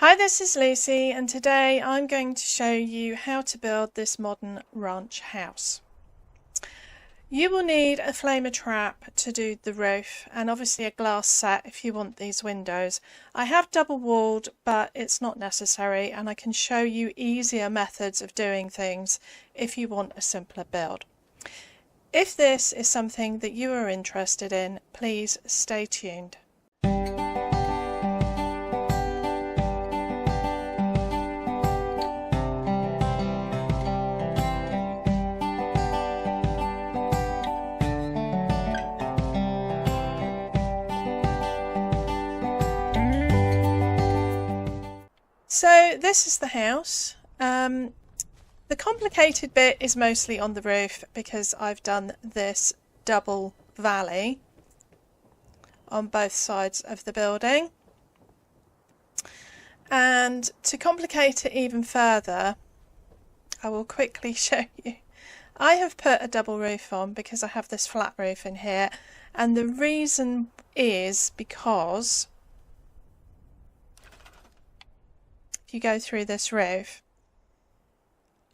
Hi, this is Lucy, and today I'm going to show you how to build this modern ranch house. You will need a flamer trap to do the roof, and obviously a glass set if you want these windows. I have double walled, but it's not necessary, and I can show you easier methods of doing things if you want a simpler build. If this is something that you are interested in, please stay tuned. So this is the house. The complicated bit is mostly on the roof because I've done this double valley on both sides of the building. And to complicate it even further, I will quickly show you. I have put a double roof on because I have this flat roof in here, and the reason is because if you go through this roof,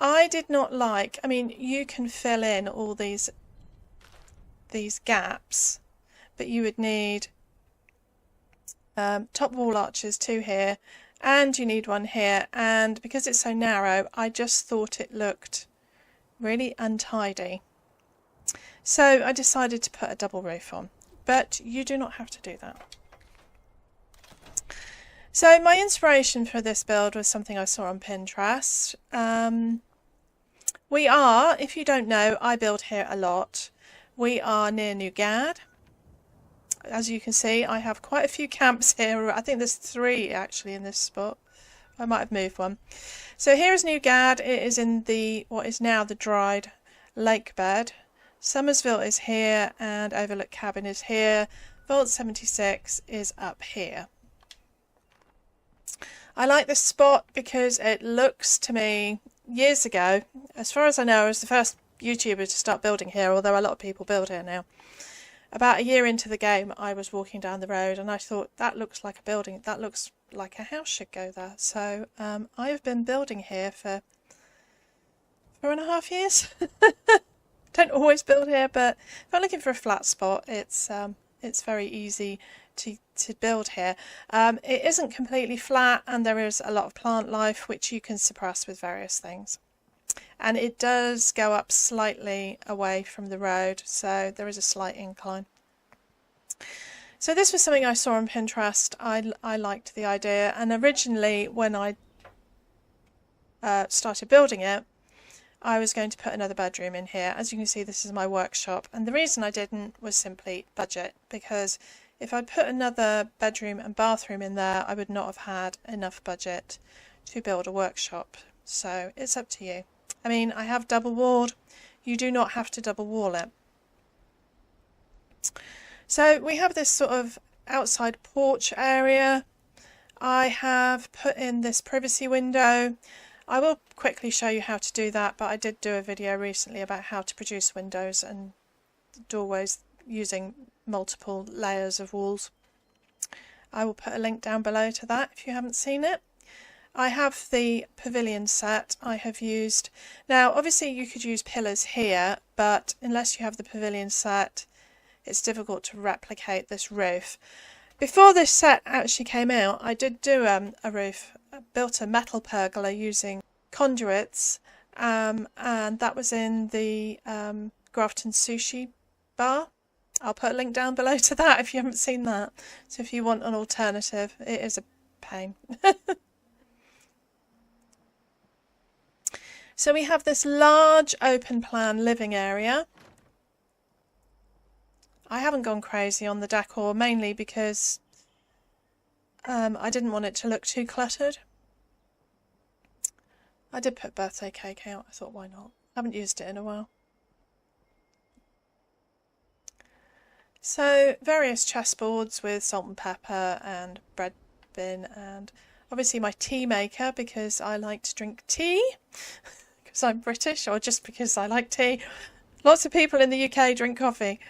I did not like, you can fill in all these gaps, but you would need top wall arches, 2 here, and you need 1 here, and because it's so narrow, I just thought it looked really untidy. So I decided to put a double roof on, but you do not have to do that. So my inspiration for this build was something I saw on Pinterest. We are, if you don't know, I build here a lot. We are near Newgad. As you can see, I have quite a few camps here. I think there's 3 actually in this spot. I might have moved one. So here is Newgad. It is in what is now the dried lake bed. Summersville is here and Overlook Cabin is here. Vault 76 is up here. I like this spot because it looks to me, years ago, as far as I know, I was the first YouTuber to start building here, although a lot of people build here now. About a year into the game, I was walking down the road and I thought, that looks like a building, that looks like a house should go there. So I have been building here for 4.5 years. Don't always build here, but if I'm looking for a flat spot, it's very easy to build here. It isn't completely flat, and there is a lot of plant life which you can suppress with various things, and it does go up slightly away from the road, so there is a slight incline. So this was something I saw on Pinterest. I liked the idea, and originally when I started building it, I was going to put another bedroom in here. As you can see, this is my workshop, and the reason I didn't was simply budget, because if I put another bedroom and bathroom in there, I would not have had enough budget to build a workshop. So it's up to you. I have double walled. You do not have to double wall it. So we have this sort of outside porch area. I have put in this privacy window. I will quickly show you how to do that, but I did do a video recently about how to produce windows and doorways using multiple layers of walls. I will put a link down below to that if you haven't seen it. I have the pavilion set I have used. Now obviously you could use pillars here, but unless you have the pavilion set, it's difficult to replicate this roof. Before this set actually came out, I did do a roof. I built a metal pergola using conduits, and that was in the Grafton Sushi Bar. I'll put a link down below to that if you haven't seen that. So if you want an alternative, it is a pain. So we have this large open plan living area. I haven't gone crazy on the decor, mainly because I didn't want it to look too cluttered. I did put birthday cake out. I thought, why not? I haven't used it in a while. So various chessboards with salt and pepper and bread bin, and obviously my tea maker because I like to drink tea because I'm British, or just because I like tea. Lots of people in the UK drink coffee.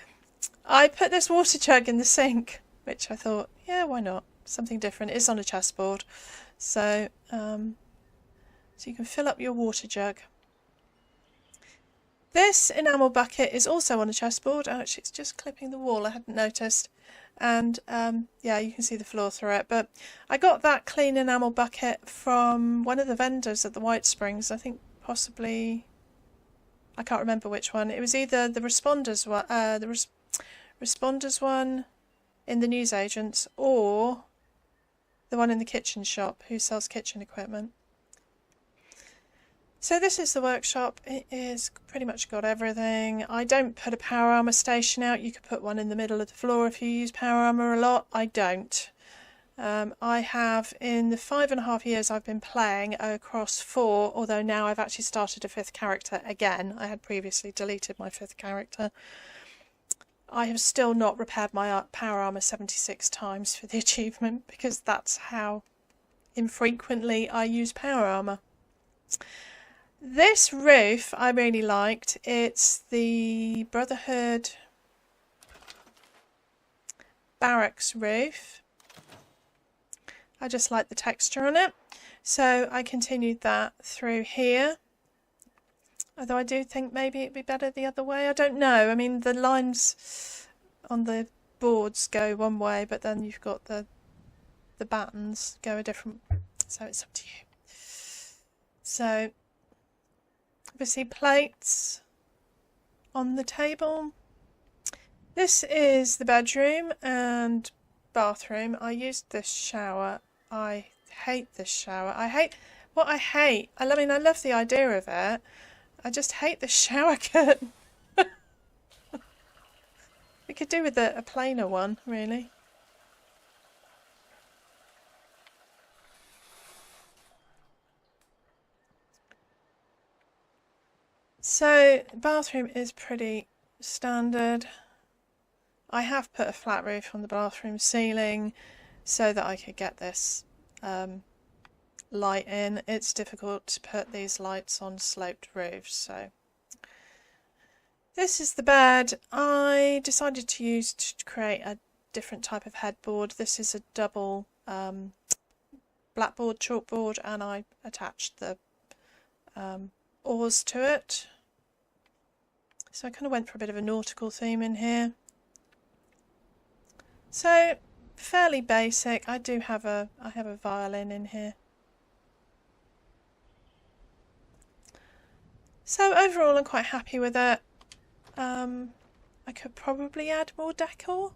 I put this water jug in the sink, which I thought, yeah, why not? something different. It's on a chessboard, so so you can fill up your water jug. This enamel bucket is also on a chessboard. Actually, it's just clipping the wall, I hadn't noticed. And yeah, you can see the floor through it. But I got that clean enamel bucket from one of the vendors at the White Springs. I think possibly, I can't remember which one. It was either the Responders one, Responders one in the newsagents, or the one in the kitchen shop who sells kitchen equipment. So this is the workshop. It is pretty much got everything. I don't put a power armour station out. You could put one in the middle of the floor if you use power armour a lot. I don't. I have, in the 5.5 years I've been playing, across 4, although now I've actually started a 5th character again. I had previously deleted my 5th character. I have still not repaired my power armour 76 times for the achievement, because that's how infrequently I use power armour. This roof I really liked. It's the Brotherhood barracks roof. I just like the texture on it, so I continued that through here. Although I do think maybe it'd be better the other way. I don't know. I mean, the lines on the boards go one way, but then you've got the battens go a different. So it's up to you. So obviously plates on the table. This is the bedroom and bathroom. I used this shower. I hate this shower. I mean, I love the idea of it. I just hate the shower curtain. We could do with a plainer one, really. So, bathroom is pretty standard. I have put a flat roof on the bathroom ceiling so that I could get this light in. It's difficult to put these lights on sloped roofs, so. This is the bed. I decided to use to create a different type of headboard. This is a double blackboard chalkboard, and I attached the oars to it. So I kind of went for a bit of a nautical theme in here. So fairly basic. I have a violin in here. So overall I'm quite happy with it. I could probably add more decor.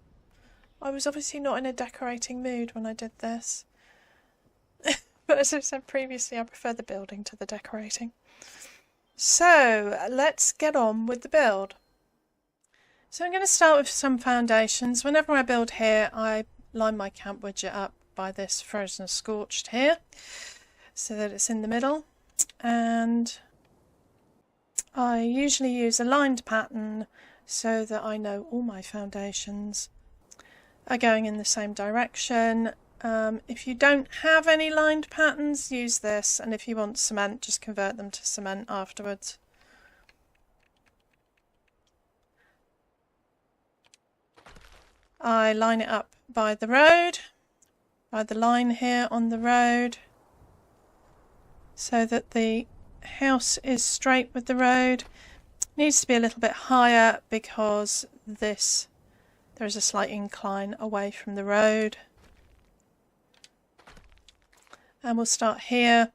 I was obviously not in a decorating mood when I did this. But as I said previously, I prefer the building to the decorating. So let's get on with the build. So I'm going to start with some foundations. Whenever I build here, I line my camp widget up by this frozen scorched here, so that it's in the middle. And I usually use a lined pattern so that I know all my foundations are going in the same direction. If you don't have any lined patterns, use this, and if you want cement, just convert them to cement afterwards. I line it up by the road, by the line here on the road, so that the house is straight with the road. It needs to be a little bit higher because there is a slight incline away from the road. And we'll start here.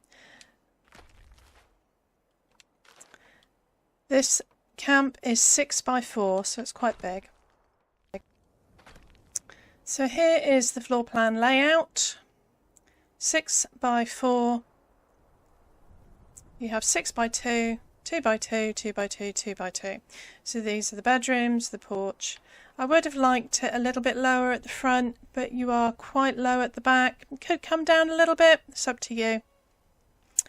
This camp is 6 by 4, so it's quite big. So here is the floor plan layout. 6 by 4. You have 6 by 2, 2 by 2, 2 by 2, 2 by 2. So these are the bedrooms, the porch. I would have liked it a little bit lower at the front, but you are quite low at the back. It could come down a little bit, it's up to you.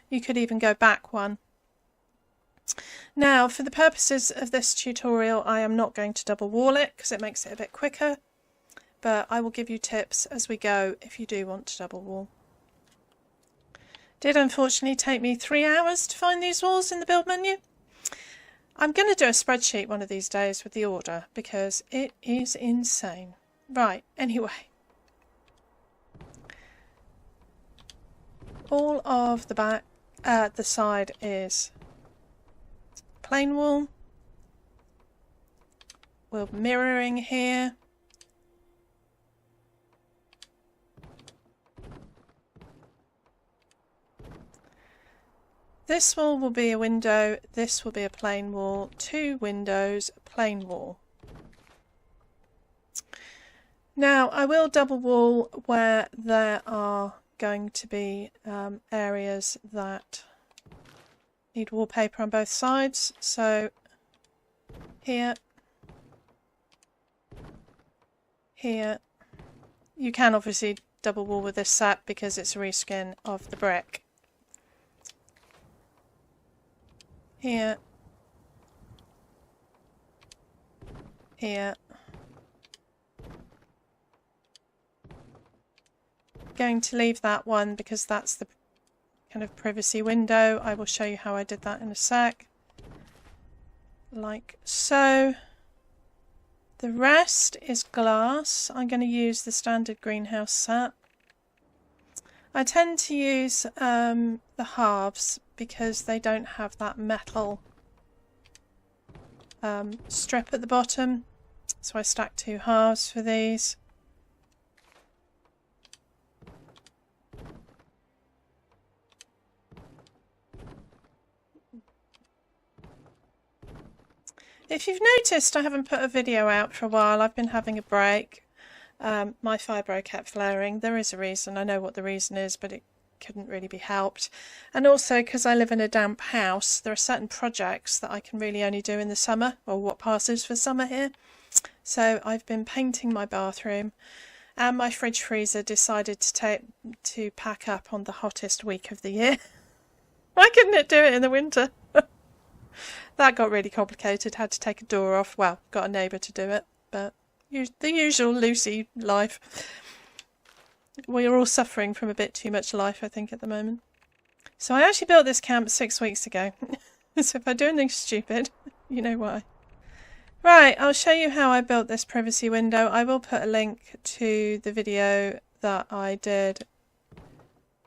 You could even go back one. Now, for the purposes of this tutorial, I am not going to double wall it because it makes it a bit quicker, but I will give you tips as we go if you do want to double wall. Did unfortunately take me 3 hours to find these walls in the build menu. I'm going to do a spreadsheet one of these days with the order because it is insane. Right, anyway. all of the back, the side is plain wall. We're mirroring here. This wall will be a window, this will be a plain wall, 2 windows, plain wall. Now I will double wall where there are going to be areas that need wallpaper on both sides. So here, here, you can obviously double wall with this set because it's a reskin of the brick. Here, here. Going to leave that one because that's the kind of privacy window. I will show you how I did that in a sec. Like so. The rest is glass. I'm going to use the standard greenhouse set. I tend to use the halves because they don't have that metal strip at the bottom. So I stack 2 halves for these. If you've noticed, I haven't put a video out for a while. I've been having a break. My fibro kept flaring. There is a reason. I know what the reason is, but it couldn't really be helped. And also, because I live in a damp house, there are certain projects that I can really only do in the summer, or what passes for summer here. So I've been painting my bathroom, and my fridge freezer decided to pack up on the hottest week of the year. Why couldn't it do it in the winter? That got really complicated, had to take a door off. Well, got a neighbour to do it, but the usual Lucy life. We're all suffering from a bit too much life, I think, at the moment. So I actually built this camp 6 weeks ago. So if I do anything stupid, you know why. Right, I'll show you how I built this privacy window. I will put a link to the video that I did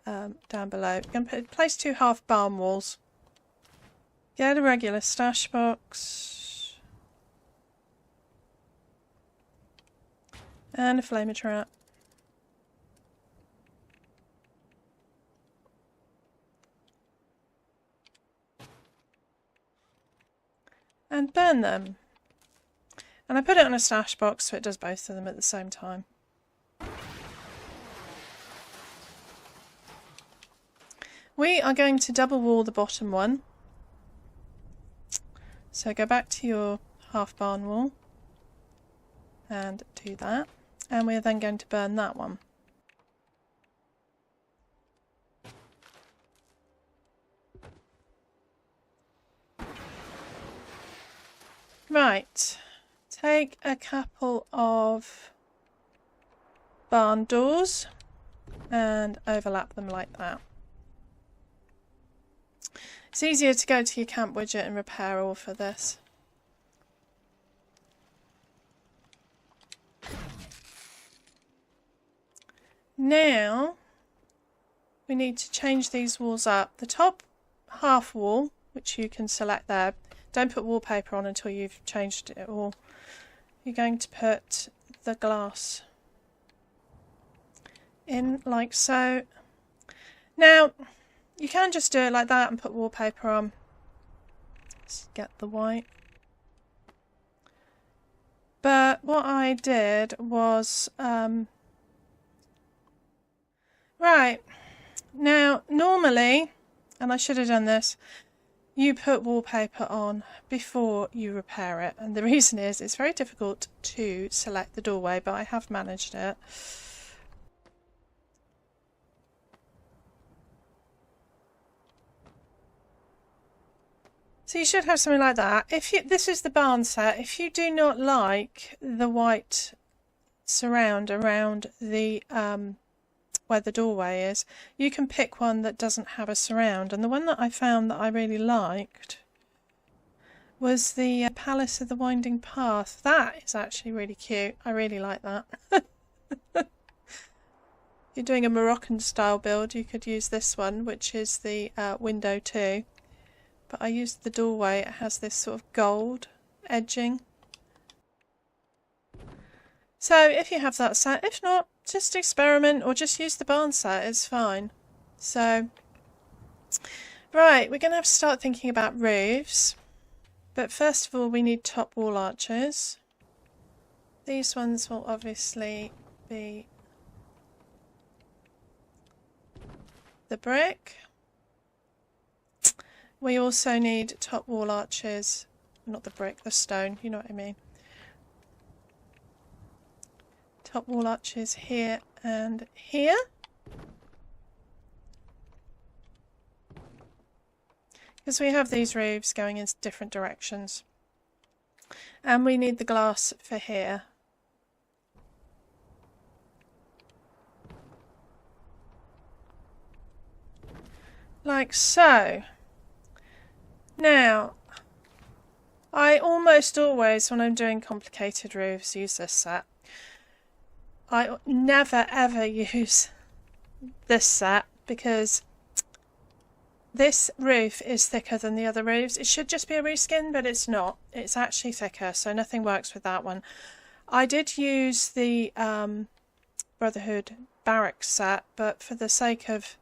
down below. I'm going to place 2 half barn walls. Get a regular stash box and a flamer trap. And burn them. And I put it on a stash box so it does both of them at the same time. We are going to double wall the bottom one. So go back to your half barn wall and do that. And we're then going to burn that one. Right, take a couple of barn doors and overlap them like that. It's easier to go to your camp widget and repair all for this. Now we need to change these walls up. The top half wall, which you can select there, don't put wallpaper on until you've changed it all. You're going to put the glass in like so. Now you can just do it like that and put wallpaper on. Let's get the white. But what I did was right, now normally, and I should have done this, you put wallpaper on before you repair it, and the reason is it's very difficult to select the doorway, but I have managed it. So you should have something like that. This is the barn set. If you do not like the white surround around the where the doorway is, you can pick one that doesn't have a surround. And the one that I found that I really liked was the Palace of the Winding Path. That is actually really cute. I really like that. If you're doing a Moroccan style build, you could use this one, which is the window too. But I used the doorway. It has this sort of gold edging. So if you have that set, if not, just experiment or just use the barn set, it's fine. So, right, we're going to have to start thinking about roofs. But first of all, we need top wall arches. These ones will obviously be the brick. We also need top wall arches, not the brick, the stone, you know what I mean. Top wall arches here and here. Because we have these roofs going in different directions. And we need the glass for here. Like so. Now, I almost always, when I'm doing complicated roofs, use this set. I never ever use this set because this roof is thicker than the other roofs. It should just be a reskin, but it's not. It's actually thicker, so nothing works with that one. I did use the Brotherhood Barracks set, but for the sake of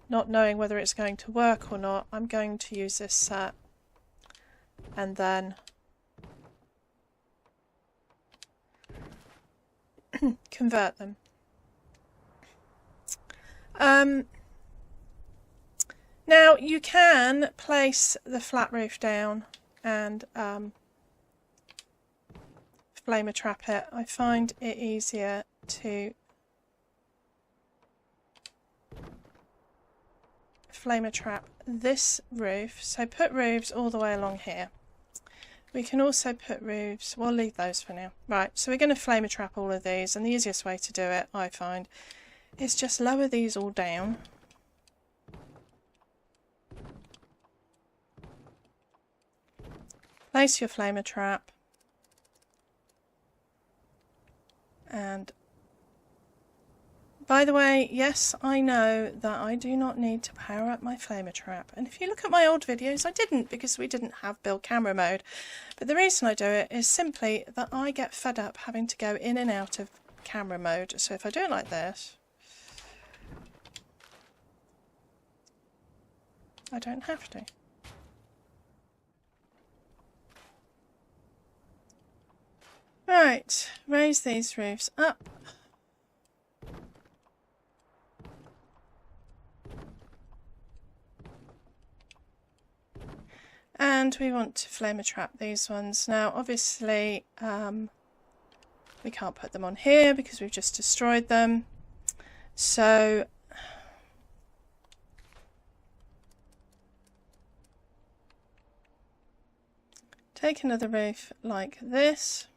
not knowing whether it's going to work or not, I'm going to use this set and then convert them. Now you can place the flat roof down and flamer trap it. I find it easier to flamer trap this roof, so put roofs all the way along here. We can also put roofs, we'll leave those for now. Right, so we're going to flamer trap all of these, and the easiest way to do it, I find, is just lower these all down. Place your flamer trap, and by the way, yes, I know that I do not need to power up my flamer trap, and if you look at my old videos, I didn't, because we didn't have build camera mode. But the reason I do it is simply that I get fed up having to go in and out of camera mode. So if I do it like this, I don't have to. Right, raise these roofs up. And we want to flamer trap these ones. Now obviously we can't put them on here because we've just destroyed them. So take another roof like this,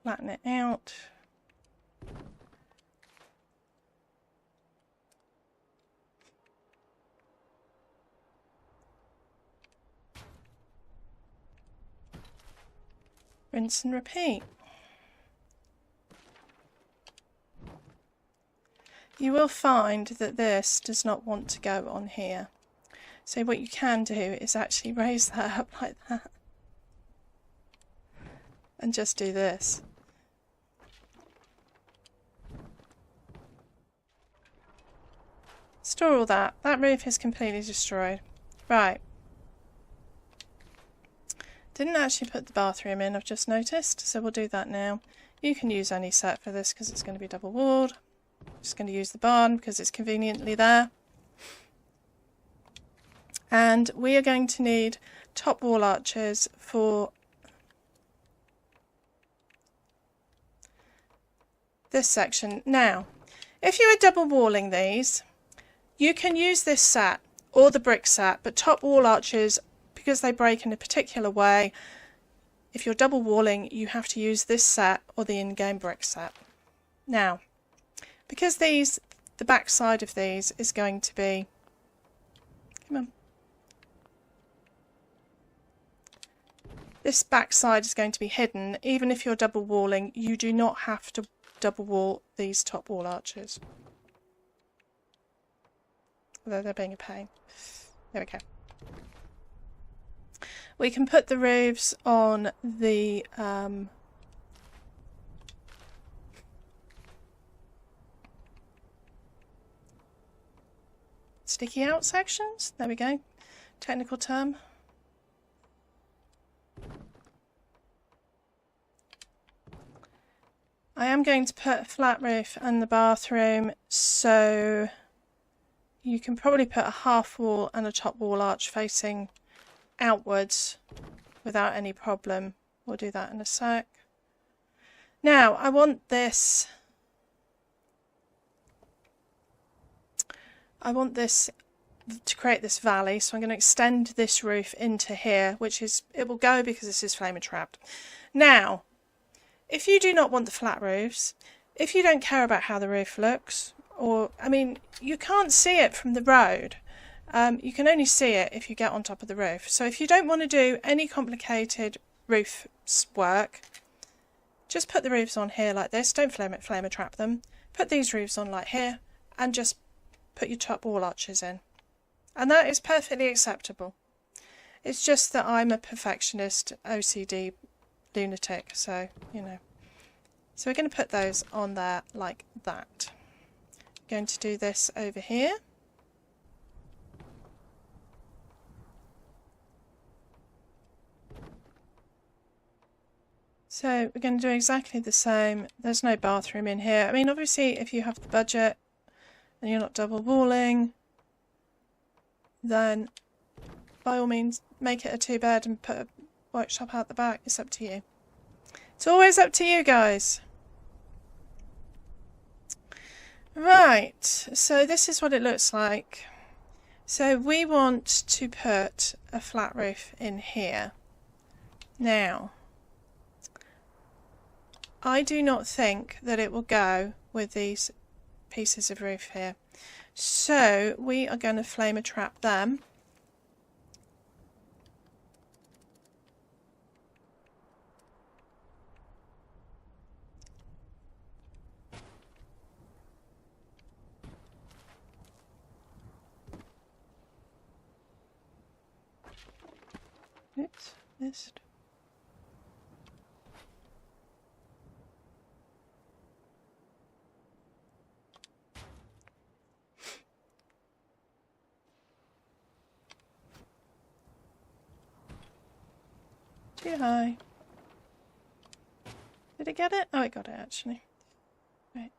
flatten it out. Rinse and repeat. You will find that this does not want to go on here. So what you can do is actually raise that up like that. And just do this. Store all that. That roof is completely destroyed. Right. Didn't actually put the bathroom in, I've just noticed, so we'll do that now. You can use any set for this because it's going to be double walled. Just going to use the barn because it's conveniently there. And we are going to need top wall arches for this section. Now, if you are double walling these, you can use this set or the brick set, but top wall arches, because they break in a particular way, if you're double walling, you have to use this set or the in-game brick set. Now, because the back side of these is going to be, come on, this back side is going to be hidden. Even if you're double walling, you do not have to double wall these top wall arches. Although they're being a pain. There we go. We can put the roofs on the sticky out sections. There we go. Technical term. I am going to put a flat roof in the bathroom, so you can probably put a half wall and a top wall arch facing outwards without any problem. We'll do that in a sec. Now I want this to create this valley, so I'm going to extend this roof into here, which is, it will go because this is flame trapped. Now if you do not want the flat roofs, if you don't care about how the roof looks, or I mean you can't see it from the road, you can only see it if you get on top of the roof. So if you don't want to do any complicated roof work, just put the roofs on here like this. Don't flame trap them. Put these roofs on like here and just put your top wall arches in. And that is perfectly acceptable. It's just that I'm a perfectionist, OCD lunatic, so you know. So we're going to put those on there like that. I'm going to do this over here. So we're going to do exactly the same. There's no bathroom in here. I mean, obviously if you have the budget and you're not double walling, then by all means make it a 2-bed and put a workshop out the back. It's up to you. It's always up to you guys. Right, so this is what it looks like. So we want to put a flat roof in here. Now I do not think that it will go with these pieces of roof here. So we are going to flame trap them. Oops, missed. Too high. Did it get it? Oh, it got it actually. Right.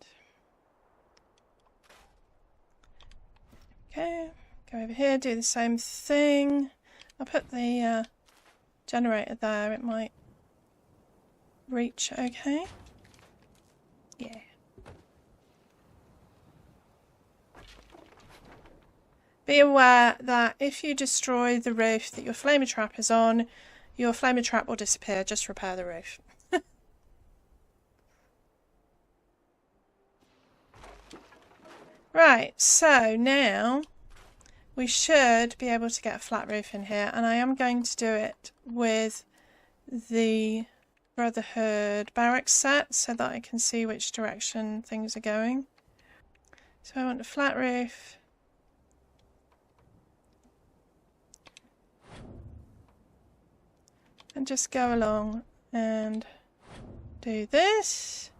Okay, go over here, do the same thing. I'll put the generator there, it might reach okay. Yeah. Be aware that if you destroy the roof that your flamer trap is on, your flamer trap will disappear. Just repair the roof. Right, so now we should be able to get a flat roof in here, and I am going to do it with the Brotherhood barracks set so that I can see which direction things are going. So I want a flat roof. And just go along and do this,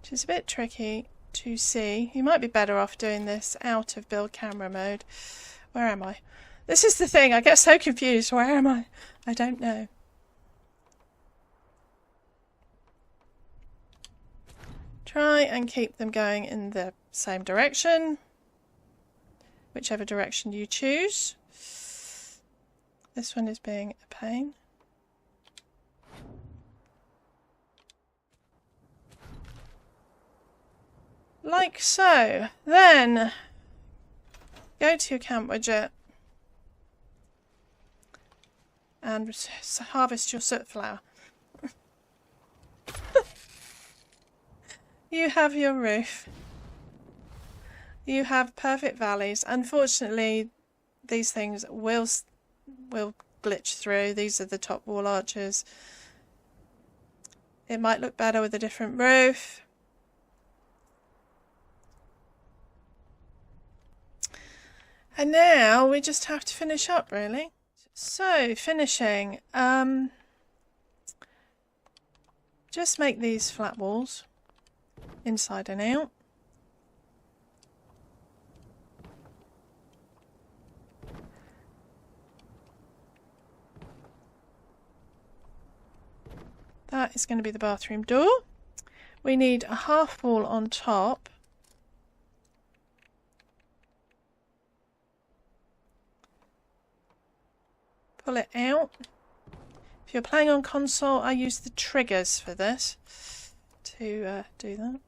which is a bit tricky to see. You might be better off doing this out of build camera mode. Where am I? This is the thing, I get so confused. Where am I? I don't know. Try and keep them going in the same direction, whichever direction you choose. This one is being a pain. Like so. Then go to your camp widget and harvest your soot flower. You have your roof. You have perfect valleys. Unfortunately, these things will glitch through. These are the top wall arches. It might look better with a different roof. And now we just have to finish up, really. So, finishing. Just make these flat walls, inside and out. That is going to be the bathroom door. We need a half wall on top. Pull it out. If you're playing on console, I use the triggers for this to do that.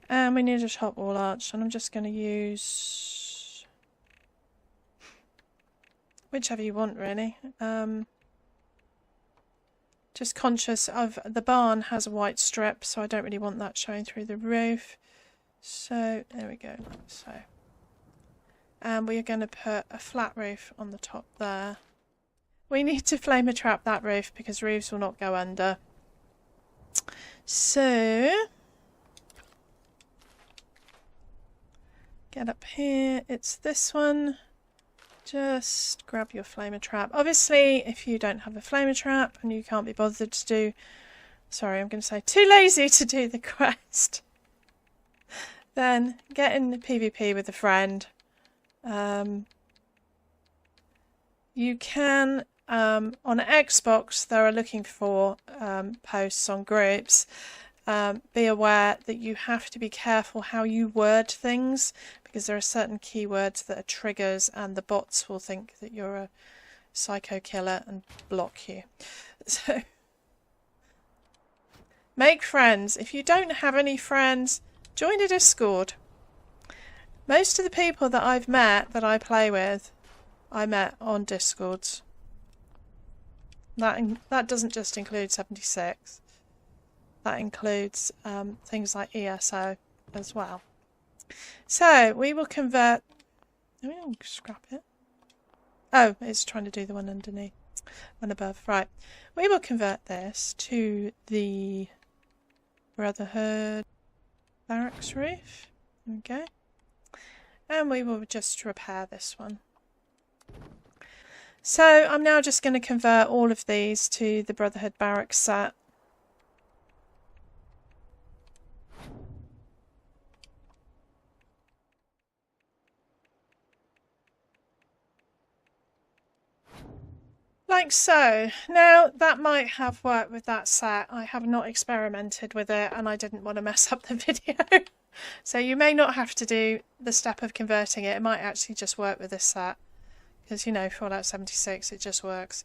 And we need a top wall arch, and I'm just going to use whichever you want, really. Just conscious of the barn has a white strip, so I don't really want that showing through the roof. So there we go, like so. And we are going to put a flat roof on the top there. We need to flamer trap that roof because roofs will not go under. So get up here, it's this one. Just grab your flamer trap. Obviously, if you don't have a flamer trap and you can't be bothered to do, sorry, I'm going to say too lazy to do the quest, then get in the PvP with a friend. You can, on Xbox, they are looking for posts on groups. Be aware that you have to be careful how you word things, because there are certain keywords that are triggers and the bots will think that you're a psycho killer and block you. So make friends. If you don't have any friends, join a Discord. Most of the people that I've met that I play with, I met on Discords. That doesn't just include 76. That includes things like ESO as well. So we will convert. We don't scrap it. Oh, it's trying to do the one underneath, one above. Right. We will convert this to the Brotherhood barracks roof. Okay. And we will just repair this one. So I'm now just going to convert all of these to the Brotherhood barracks set. Like so. Now that might have worked with that set. I have not experimented with it and I didn't want to mess up the video. So you may not have to do the step of converting it. It might actually just work with this set. Because, you know, Fallout 76, it just works.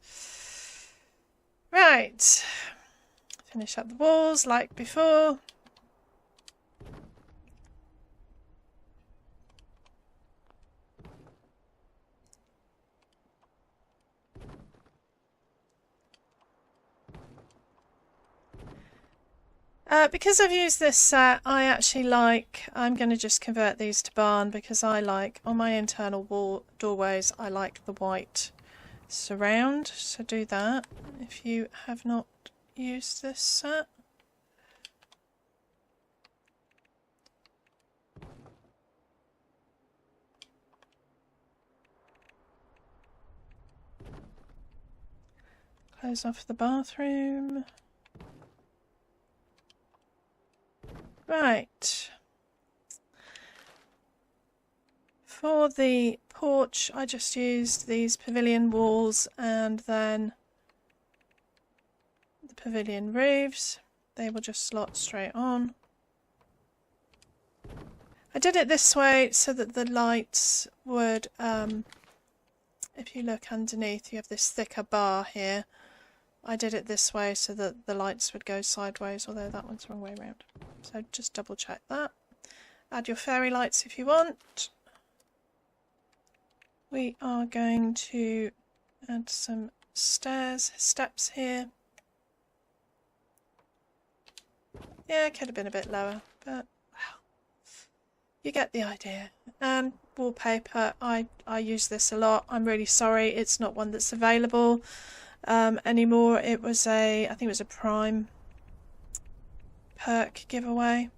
Right. Finish up the walls like before. Because I've used this set, I actually like, I'm going to just convert these to barn because I like, on my internal wall doorways, I like the white surround. So do that if you have not used this set. Close off the bathroom. Right. For the porch, I just used these pavilion walls and then the pavilion roofs. They will just slot straight on. I did it this way so that the lights would, if you look underneath, you have this thicker bar here. I did it this way so that the lights would go sideways, although that one's the wrong way around. So just double check that. Add your fairy lights if you want. We are going to add some steps here. Yeah, it could have been a bit lower, but well, you get the idea. And wallpaper, I use this a lot. I'm really sorry it's not one that's available anymore. It was I think it was a Prime perk giveaway.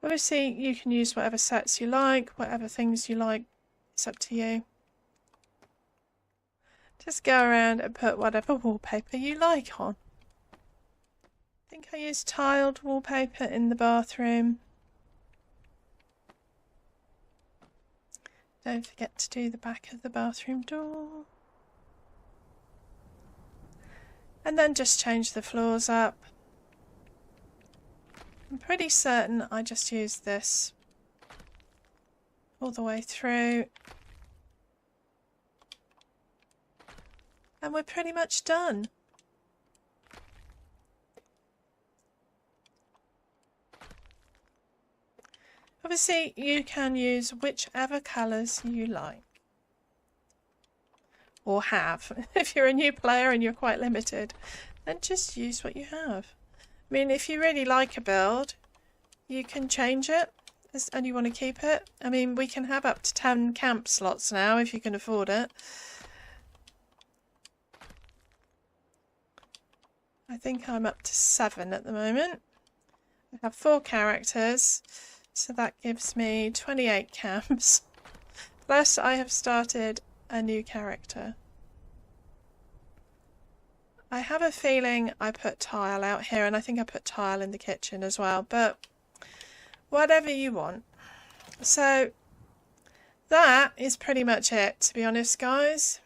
Obviously you can use whatever sets you like, whatever things you like, it's up to you. Just go around and put whatever wallpaper you like on. I think I used tiled wallpaper in the bathroom. Don't forget to do the back of the bathroom door. And then just change the floors up. I'm pretty certain I just used this all the way through. And we're pretty much done. Obviously, you can use whichever colours you like. Or have. If you're a new player and you're quite limited, then just use what you have. I mean, if you really like a build, you can change it and you want to keep it. I mean, we can have up to 10 camp slots now if you can afford it. I think I'm up to 7 at the moment. I have 4 characters, so that gives me 28 camps. Plus I have started a new character. I have a feeling I put tile out here, and I think I put tile in the kitchen as well, but whatever you want. So that is pretty much it, to be honest, guys.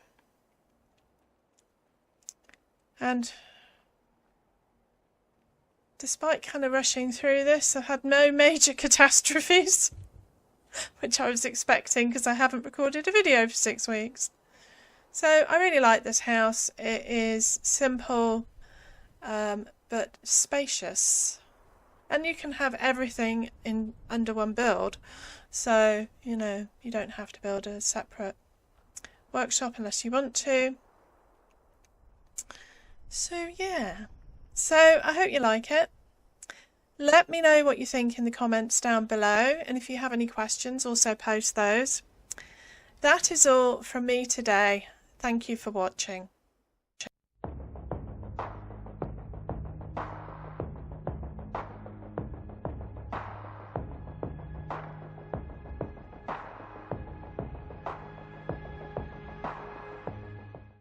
And despite kind of rushing through this, I've had no major catastrophes, which I was expecting because I haven't recorded a video for 6 weeks. So I really like this house. It is simple but spacious, and you can have everything in under one build, so you know you don't have to build a separate workshop unless you want to. So yeah, so I hope you like it. Let me know what you think in the comments down below, and if you have any questions, also post those. That is all from me today. Thank you for watching.